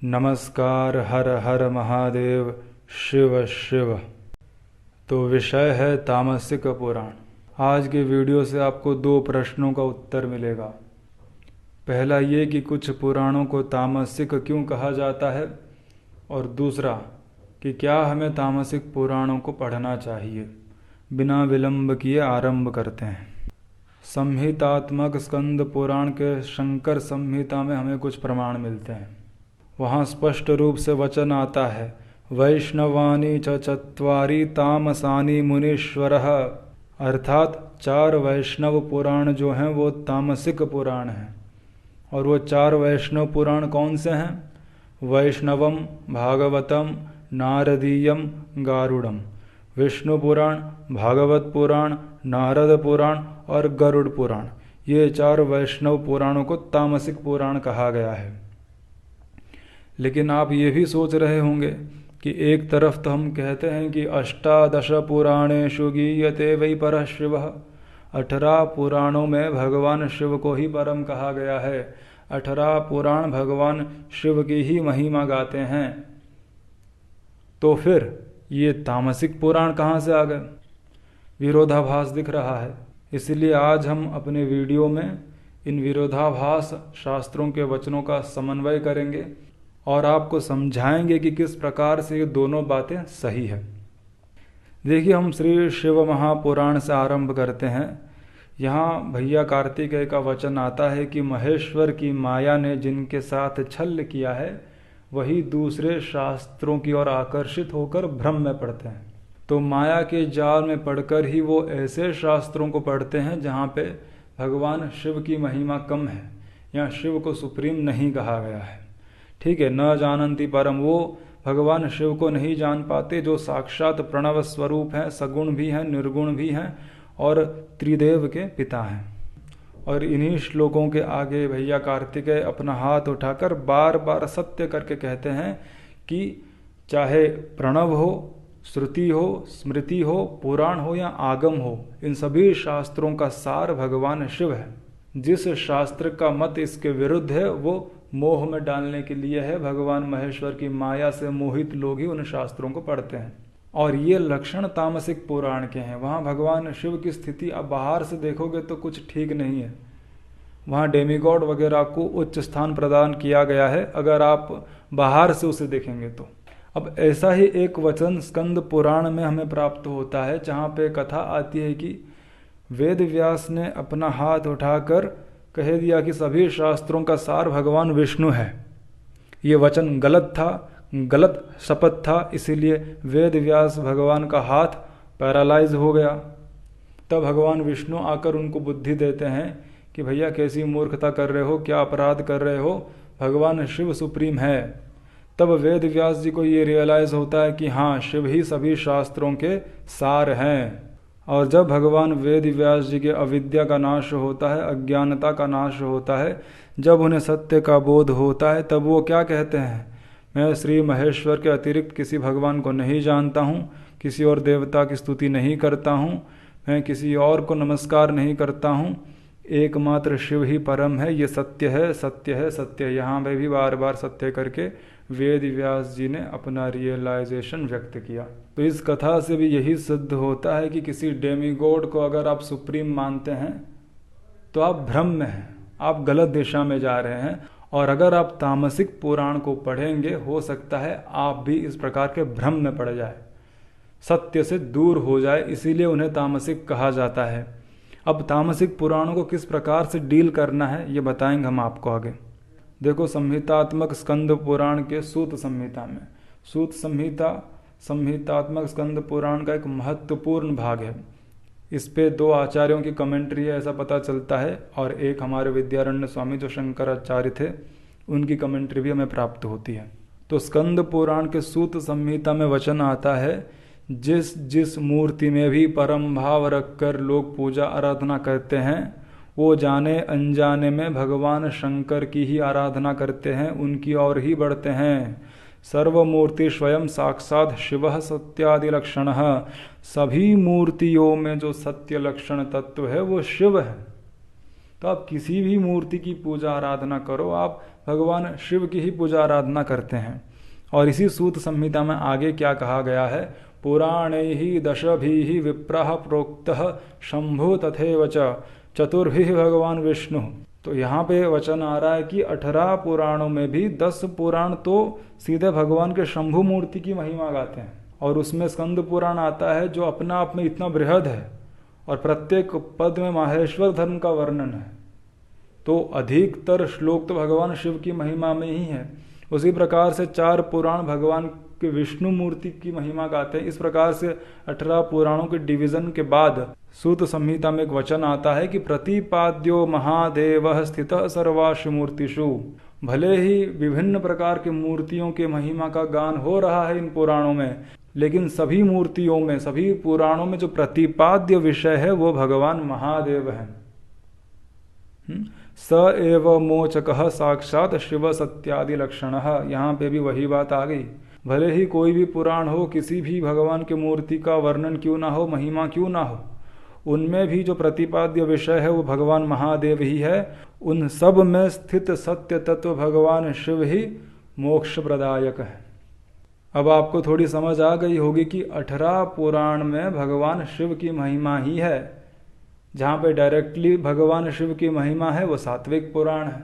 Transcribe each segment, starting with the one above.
नमस्कार। हर हर महादेव। शिव शिव। तो विषय है तामसिक पुराण। आज के वीडियो से आपको दो प्रश्नों का उत्तर मिलेगा। पहला ये कि कुछ पुराणों को तामसिक क्यों कहा जाता है, और दूसरा कि क्या हमें तामसिक पुराणों को पढ़ना चाहिए। बिना विलंब किए आरंभ करते हैं। संहितात्मक स्कंद पुराण के शंकर संहिता में हमें कुछ प्रमाण मिलते हैं। वहाँ स्पष्ट रूप से वचन आता है, वैष्णवानी च चत्वारि तामसानि मुनीश्वरः, अर्थात 4 वैष्णव पुराण जो हैं वो तामसिक पुराण हैं। और वो 4 वैष्णव पुराण कौन से हैं? वैष्णवम, भागवतम, नारदीयम, गारुड़म। विष्णु पुराण, भागवत पुराण, नारद पुराण और गरुड़ पुराण, ये 4 वैष्णव पुराणों को तामसिक पुराण कहा गया है। लेकिन आप ये भी सोच रहे होंगे कि एक तरफ तो हम कहते हैं कि 18 पुराणेषु गीयते वै परः शिवः, 18 पुराणों में भगवान शिव को ही परम कहा गया है। 18 पुराण भगवान शिव की ही महिमा गाते हैं। तो फिर ये तामसिक पुराण कहाँ से आ गए? विरोधाभास दिख रहा है। इसलिए आज हम अपने वीडियो में इन विरोधाभास शास्त्रों के वचनों का समन्वय करेंगे और आपको समझाएंगे कि किस प्रकार से ये दोनों बातें सही है। देखिए, हम श्री शिव महापुराण से आरंभ करते हैं। यहाँ भैया कार्तिकेय का वचन आता है कि महेश्वर की माया ने जिनके साथ छल किया है वही दूसरे शास्त्रों की ओर आकर्षित होकर भ्रम में पड़ते हैं। तो माया के जाल में पड़कर ही वो ऐसे शास्त्रों को पढ़ते हैं जहाँ पे भगवान शिव की महिमा कम है या शिव को सुप्रीम नहीं कहा गया है। ठीक है, न जानन्ति परम, वो भगवान शिव को नहीं जान पाते जो साक्षात प्रणव स्वरूप हैं, सगुण भी हैं, निर्गुण भी हैं और त्रिदेव के पिता हैं। और इन्हीं श्लोकों के आगे भैया कार्तिकेय अपना हाथ उठाकर बार बार सत्य करके कहते हैं कि चाहे प्रणव हो, श्रुति हो, स्मृति हो, पुराण हो या आगम हो, इन सभी शास्त्रों का सार भगवान शिव है। जिस शास्त्र का मत इसके विरुद्ध है वो मोह में डालने के लिए है। भगवान महेश्वर की माया से मोहित लोग ही उन शास्त्रों को पढ़ते हैं। और ये लक्षण तामसिक पुराण के हैं। वहाँ भगवान शिव की स्थिति आप बाहर से देखोगे तो कुछ ठीक नहीं है। वहाँ डेमीगॉड वगैरह को उच्च स्थान प्रदान किया गया है अगर आप बाहर से उसे देखेंगे तो। अब ऐसा ही एक वचन स्कंद पुराण में हमें प्राप्त होता है जहाँ पे कथा आती है कि वेद व्यास ने अपना हाथ उठाकर कह दिया कि सभी शास्त्रों का सार भगवान विष्णु है। ये वचन गलत था, गलत शपथ था, इसीलिए वेद व्यास भगवान का हाथ पैरालाइज हो गया। तब भगवान विष्णु आकर उनको बुद्धि देते हैं कि भैया कैसी मूर्खता कर रहे हो, क्या अपराध कर रहे हो, भगवान शिव सुप्रीम है। तब वेद व्यास जी को ये रियलाइज होता है कि हाँ, शिव ही सभी शास्त्रों के सार हैं। और जब भगवान वेद व्यास जी के अविद्या का नाश होता है, अज्ञानता का नाश होता है, जब उन्हें सत्य का बोध होता है, तब वो क्या कहते हैं? मैं श्री महेश्वर के अतिरिक्त किसी भगवान को नहीं जानता हूँ, किसी और देवता की स्तुति नहीं करता हूँ, मैं किसी और को नमस्कार नहीं करता हूँ, एकमात्र शिव ही परम है, ये सत्य है, सत्य है, सत्य। यहाँ पे भी बार बार सत्य करके वेद व्यास जी ने अपना रियलाइजेशन व्यक्त किया। तो इस कथा से भी यही सिद्ध होता है कि किसी डेमीगॉड को अगर आप सुप्रीम मानते हैं तो आप भ्रम में हैं, आप गलत दिशा में जा रहे हैं। और अगर आप तामसिक पुराण को पढ़ेंगे, हो सकता है आप भी इस प्रकार के भ्रम में पड़ जाए, सत्य से दूर हो जाए, इसीलिए उन्हें तामसिक कहा जाता है। अब तामसिक पुराणों को किस प्रकार से डील करना है ये बताएंगे हम आपको आगे। देखो, संहितात्मक स्कंद पुराण के सूत संहिता में, सूत संहिता संहितात्मक स्कंद पुराण का एक महत्वपूर्ण भाग है। इस पे 2 आचार्यों की कमेंट्री है ऐसा पता चलता है, और एक हमारे विद्यारण्य स्वामी जो शंकराचार्य थे उनकी कमेंट्री भी हमें प्राप्त होती है। तो स्कंद पुराण के सूत संहिता में वचन आता है, जिस जिस मूर्ति में भी परम भाव रखकर लोग पूजा आराधना करते हैं वो जाने अनजाने में भगवान शंकर की ही आराधना करते हैं, उनकी ओर ही बढ़ते हैं। सर्वमूर्ति स्वयं साक्षात शिवः सत्यादि लक्षण, सभी मूर्तियों में जो सत्य लक्षण तत्व है वो शिव है। तो आप किसी भी मूर्ति की पूजा आराधना करो, आप भगवान शिव की ही पूजा आराधना करते हैं। और इसी सूत संहिता में आगे क्या कहा गया है, पुराणैहि दशभिः विप्रः प्रोक्तः शंभु तथैव च चतुर्भिः भगवान विष्णु। तो यहाँ पे वचन आ रहा है कि 18 पुराणों में भी 10 पुराण तो सीधे भगवान के शंभु मूर्ति की महिमा गाते हैं, और उसमें स्कंद पुराण आता है जो अपना आप में इतना बृहद है और प्रत्येक पद में माहेश्वर धर्म का वर्णन है। तो अधिकतर श्लोक तो भगवान शिव की महिमा में ही है। उसी प्रकार से 4 पुराण भगवान के विष्णु मूर्ति की महिमा गाते हैं। इस प्रकार से 18 पुराणों के डिवीजन के बाद सूत संहिता में एक वचन आता है कि प्रतिपाद्यो महादेव स्थितः सर्वासु मूर्तिषु। भले ही विभिन्न प्रकार की मूर्तियों के महिमा का गान हो रहा है इन पुराणों में, लेकिन सभी मूर्तियों में, सभी पुराणों में जो प्रतिपाद्य विषय है वो भगवान महादेव हैं। स एव मोचकः साक्षात शिव सत्यादि लक्षणः। यहाँ पे भी वही बात आ गई। भले ही कोई भी पुराण हो, किसी भी भगवान की मूर्ति का वर्णन क्यों ना हो, महिमा क्यों ना हो, उनमें भी जो प्रतिपाद्य विषय है वो भगवान महादेव ही है। उन सब में स्थित सत्य तत्व भगवान शिव ही मोक्ष प्रदायक है। अब आपको थोड़ी समझ आ गई होगी कि 18 पुराण में भगवान शिव की महिमा ही है। जहाँ पे डायरेक्टली भगवान शिव की महिमा है वो सात्विक पुराण है,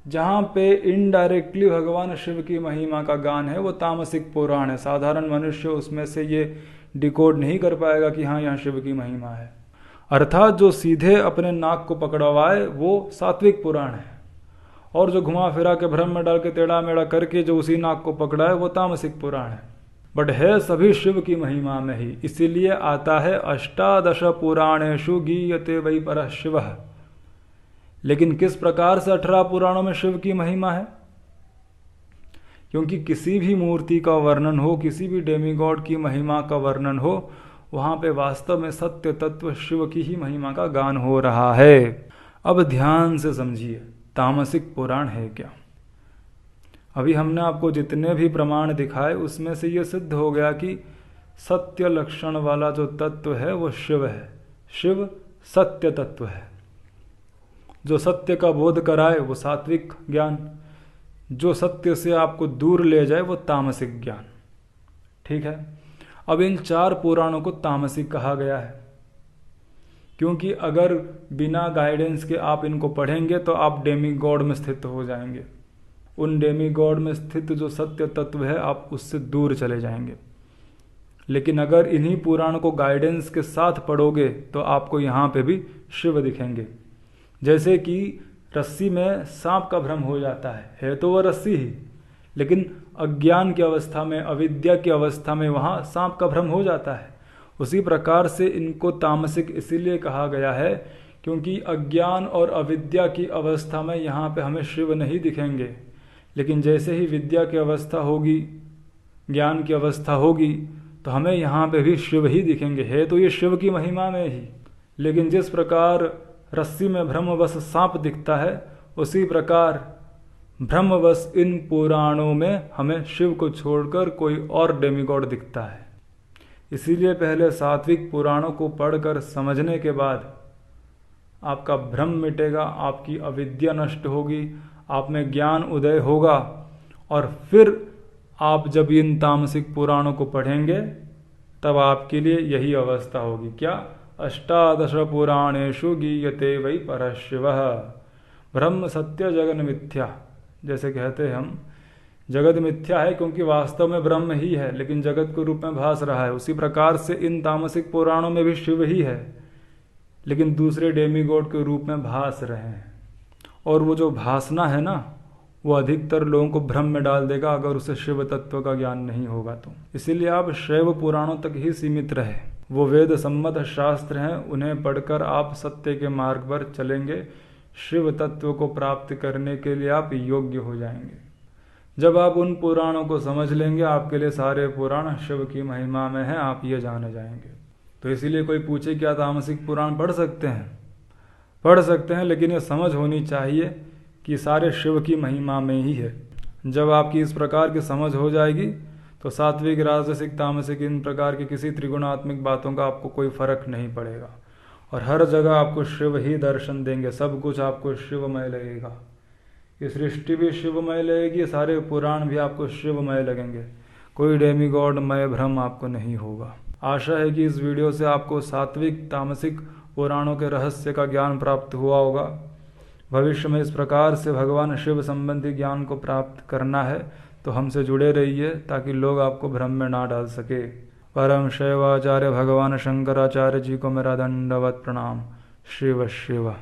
जहाँ पे इनडायरेक्टली भगवान शिव की महिमा का गान है वो तामसिक पुराण है। साधारण मनुष्य उसमें से ये डिकोड नहीं कर पाएगा कि हाँ यहाँ शिव की महिमा है। अर्थात जो सीधे अपने नाक को पकड़वाए वो सात्विक पुराण है, और जो घुमा फिरा के भ्रम में डाल के टेढ़ा मेढ़ा करके जो उसी नाक को पकड़ा है वो तामसिक पुराण है। बट है सभी शिव की महिमा में ही, इसीलिए आता है 18 पुराणेषु गीयते वै परः शिवः। लेकिन किस प्रकार से 18 पुराणों में शिव की महिमा है? क्योंकि किसी भी मूर्ति का वर्णन हो, किसी भी डेमीगॉड की महिमा का वर्णन हो, वहां पे वास्तव में सत्य तत्व शिव की ही महिमा का गान हो रहा है। अब ध्यान से समझिए तामसिक पुराण है क्या। अभी हमने आपको जितने भी प्रमाण दिखाए उसमें से ये सिद्ध हो गया कि सत्य लक्षण वाला जो तत्व है वो शिव है। शिव सत्य तत्व है। जो सत्य का बोध कराए वो सात्विक ज्ञान, जो सत्य से आपको दूर ले जाए वो तामसिक ज्ञान। ठीक है। अब इन 4 पुराणों को तामसिक कहा गया है क्योंकि अगर बिना गाइडेंस के आप इनको पढ़ेंगे तो आप डेमीगॉड में स्थित हो जाएंगे। उन डेमीगॉड में स्थित जो सत्य तत्व है आप उससे दूर चले जाएंगे। लेकिन अगर इन्हीं पुराण को गाइडेंस के साथ पढ़ोगे तो आपको यहाँ पे भी शिव दिखेंगे। जैसे कि रस्सी में सांप का भ्रम हो जाता है तो वह रस्सी ही, लेकिन अज्ञान की अवस्था में, अविद्या की अवस्था में वहाँ सांप का भ्रम हो जाता है। उसी प्रकार से इनको तामसिक इसीलिए कहा गया है क्योंकि अज्ञान और अविद्या की अवस्था में यहाँ पे हमें शिव नहीं दिखेंगे। लेकिन जैसे ही विद्या की अवस्था होगी, ज्ञान की अवस्था होगी, तो हमें यहाँ पे भी शिव ही दिखेंगे। है तो ये शिव की महिमा में ही, लेकिन जिस प्रकार रस्सी में भ्रमवश सांप दिखता है उसी प्रकार भ्रमवश इन पुराणों में हमें शिव को छोड़कर कोई और डेमीगॉड दिखता है। इसीलिए पहले सात्विक पुराणों को पढ़कर समझने के बाद आपका भ्रम मिटेगा, आपकी अविद्या नष्ट होगी, आप में ज्ञान उदय होगा, और फिर आप जब इन तामसिक पुराणों को पढ़ेंगे तब आपके लिए यही अवस्था होगी। क्या? 18 पुराणेषु गीयते वै परः शिवः। ब्रह्म सत्य जगन मिथ्या, जैसे कहते हैं हम, जगत मिथ्या है क्योंकि वास्तव में ब्रह्म ही है लेकिन जगत के रूप में भास रहा है। उसी प्रकार से इन तामसिक पुराणों में भी शिव ही है लेकिन दूसरे डेमीगॉड के रूप में भास रहे हैं। और वो जो भासना है ना, वो अधिकतर लोगों को भ्रम में डाल देगा अगर उसे शिव तत्व का ज्ञान नहीं होगा तो। इसीलिए आप शैव पुराणों तक ही सीमित रहे। वो वेद सम्मत शास्त्र हैं, उन्हें पढ़कर आप सत्य के मार्ग पर चलेंगे। शिव तत्व को प्राप्त करने के लिए आप योग्य हो जाएंगे। जब आप उन पुराणों को समझ लेंगे आपके लिए सारे पुराण शिव की महिमा में हैं, आप ये जाने जाएंगे। तो इसीलिए कोई पूछे क्या तामसिक पुराण पढ़ सकते हैं? पढ़ सकते हैं, लेकिन ये समझ होनी चाहिए कि सारे शिव की महिमा में ही है। जब आपकी इस प्रकार की समझ हो जाएगी तो सात्विक, राजसिक, तामसिक इन प्रकार की किसी त्रिगुणात्मक बातों का आपको कोई फर्क नहीं पड़ेगा। और हर जगह आपको शिव ही दर्शन देंगे, सब कुछ आपको शिवमय लगेगा। ये सृष्टि भी शिवमय लगेगी, सारे पुराण भी आपको शिवमय लगेंगे, कोई डेमीगॉडमय भ्रम आपको नहीं होगा। आशा है कि इस वीडियो से आपको सात्विक तामसिक पुराणों के रहस्य का ज्ञान प्राप्त हुआ होगा। भविष्य में इस प्रकार से भगवान शिव संबंधी ज्ञान को प्राप्त करना है तो हमसे जुड़े रहिए, ताकि लोग आपको भ्रम में ना डाल सके। परम शैवाचार्य भगवान शंकराचार्य जी को मेरा दंडवत प्रणाम। शिव शिव।